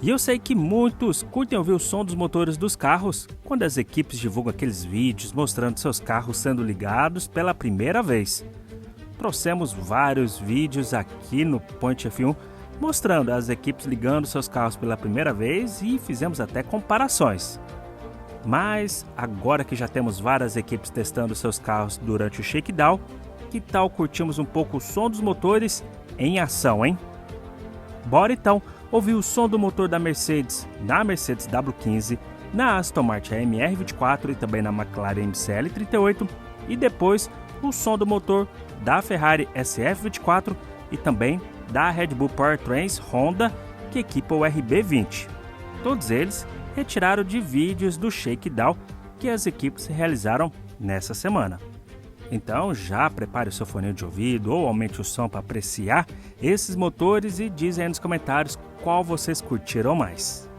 E eu sei que muitos curtem ouvir o som dos motores dos carros quando as equipes divulgam aqueles vídeos mostrando seus carros sendo ligados pela primeira vez. Trouxemos vários vídeos aqui no Point F1 mostrando as equipes ligando seus carros pela primeira vez e fizemos até comparações. Mas agora que já temos várias equipes testando seus carros durante o shakedown, que tal curtirmos um pouco o som dos motores em ação, hein? Bora então ouvir o som do motor da Mercedes na Mercedes W15, na Aston Martin MR24 e também na McLaren MCL38 e depois o som do motor da Ferrari SF24 e também da Red Bull Powertrains Honda que equipa o RB20. Todos eles retiraram de vídeos do shakedown que as equipes realizaram nessa semana. Então já prepare o seu fone de ouvido ou aumente o som para apreciar esses motores e diz aí nos comentários qual vocês curtiram mais.